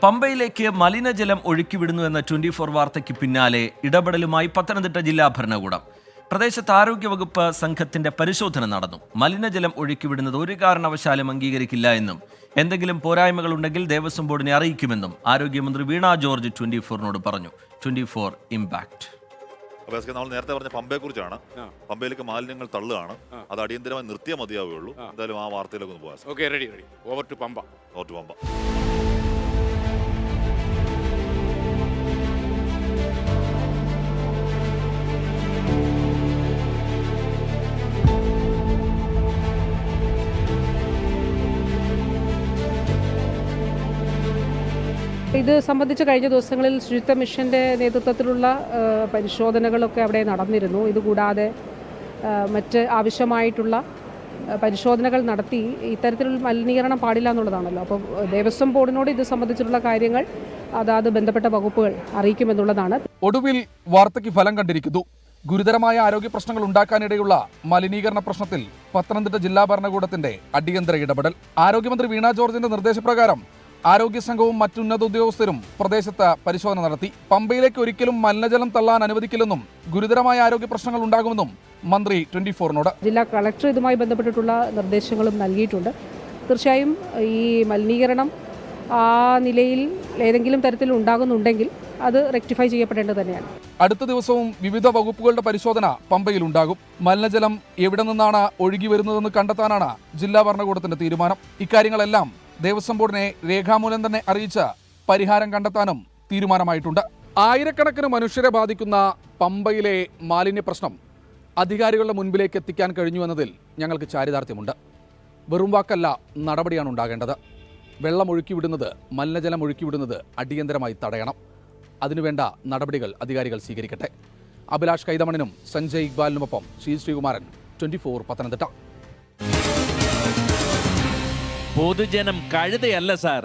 പമ്പയിലേക്ക് മലിനജലം ഒഴുക്കിവിടുന്നുവെന്ന 24 വാർത്തയ്ക്ക് പിന്നാലെ ഇടപെടലുമായി പത്തനംതിട്ട ജില്ലാ ഭരണകൂടം. പ്രദേശത്ത് ആരോഗ്യവകുപ്പ് സംഘത്തിന്റെ പരിശോധന നടന്നു. മലിനജലം ഒഴുക്കിവിടുന്നത് ഒരു കാരണവശാലും അംഗീകരിക്കില്ല എന്നും എന്തെങ്കിലും പോരായ്മകളുണ്ടെങ്കിൽ ദേവസ്വം ബോർഡിനെ അറിയിക്കുമെന്നും ആരോഗ്യമന്ത്രി വീണ ജോർജ് 24നോട് പറഞ്ഞു. 24 ഇമ്പാക്ട്. നമ്മൾ നേരത്തെ പറഞ്ഞ പമ്പയെ കുറിച്ചാണ്. പമ്പയിലേക്ക് മാലിന്യങ്ങൾ തള്ളുകയാണ്. അത് അടിയന്തരമായി നിർത്തിയേ മതിയാവുകയുള്ളൂ. എന്തായാലും ആ വാർത്തയിലേക്ക് ഒന്ന് പോകാം. Okay, ready. Over to Pampa. ഇത് സംബന്ധിച്ച് കഴിഞ്ഞ ദിവസങ്ങളിൽ ശുചിത്വ മിഷൻ്റെ നേതൃത്വത്തിലുള്ള പരിശോധനകളൊക്കെ അവിടെ നടന്നിരുന്നു. ഇതുകൂടാതെ മറ്റ് ആവശ്യമായിട്ടുള്ള പരിശോധനകൾ നടത്തി ഇത്തരത്തിലുള്ള മലിനീകരണം പാടില്ല എന്നുള്ളതാണല്ലോ. അപ്പോൾ ദേവസ്വം ബോർഡിനോട് ഇത് സംബന്ധിച്ചിട്ടുള്ള കാര്യങ്ങൾ അതാത് ബന്ധപ്പെട്ട വകുപ്പുകൾ അറിയിക്കുമെന്നുള്ളതാണ്. ഒടുവിൽ വാർത്തയ്ക്ക് ഫലം കണ്ടിരിക്കുന്നു. ഗുരുതരമായ ആരോഗ്യ പ്രശ്നങ്ങൾ ഉണ്ടാക്കാനിടയുള്ള മലിനീകരണ പ്രശ്നത്തിൽ പത്തനംതിട്ട ജില്ലാ ഭരണകൂടത്തിന്റെ അടിയന്തര ഇടപെടൽ. ആരോഗ്യമന്ത്രി വീണ ജോർജിന്റെ നിർദ്ദേശപ്രകാരം ആരോഗ്യ സംഘവും മറ്റുന്നത ഉദ്യോഗസ്ഥരും പ്രദേശത്ത് പരിശോധന നടത്തി. പമ്പയിലേക്ക് ഒരിക്കലും മലിനജലം തള്ളാൻ അനുവദിക്കില്ലെന്നും ഗുരുതരമായ ആരോഗ്യ പ്രശ്നങ്ങൾ ഉണ്ടാകുമെന്നും മന്ത്രി 24നോട്. ജില്ലാ കളക്ടർ ഇതുമായി ബന്ധപ്പെട്ടിട്ടുള്ള നിർദ്ദേശങ്ങളും നൽകിയിട്ടുണ്ട്. തീർച്ചയായും ഈ മലിനീകരണം ആ നിലയിൽ ഏതെങ്കിലും തരത്തിൽ ഉണ്ടാകുന്നുണ്ടെങ്കിൽ അത് റെക്ടിഫൈ ചെയ്യപ്പെടേണ്ടത് തന്നെയാണ്. അടുത്ത ദിവസവും വിവിധ വകുപ്പുകളുടെ പരിശോധന പമ്പയിൽ ഉണ്ടാകും. മലിനജലം എവിടെ നിന്നാണ് ഒഴുകി വരുന്നതെന്ന് കണ്ടെത്താനാണ് ജില്ലാ ഭരണകൂടത്തിന്റെ തീരുമാനം. ഇക്കാര്യങ്ങളെല്ലാം ദേവസ്വം ബോർഡിനെ രേഖാമൂലം തന്നെ അറിയിച്ച് പരിഹാരം കണ്ടെത്താനും തീരുമാനമായിട്ടുണ്ട്. ആയിരക്കണക്കിന് മനുഷ്യരെ ബാധിക്കുന്ന പമ്പയിലെ മാലിന്യ പ്രശ്നം അധികാരികളുടെ മുൻപിലേക്ക് എത്തിക്കാൻ കഴിഞ്ഞു എന്നതിൽ ഞങ്ങൾക്ക് ചാരിതാർത്ഥ്യമുണ്ട്. വെറും വാക്കല്ല, നടപടിയാണ് ഉണ്ടാകേണ്ടത്. വെള്ളം ഒഴുക്കിവിടുന്നത്, മലിനജലം ഒഴുക്കിവിടുന്നത് അടിയന്തരമായി തടയണം. അതിനുവേണ്ട നടപടികൾ അധികാരികൾ സ്വീകരിക്കട്ടെ. അഭിലാഷ് കൈതമണിനും സഞ്ജയ് ഇക്ബാലിനുമൊപ്പം ശ്രീകുമാരൻ, 24 പത്തനംതിട്ട. പൊതുജനം കഴുതയല്ല സാർ.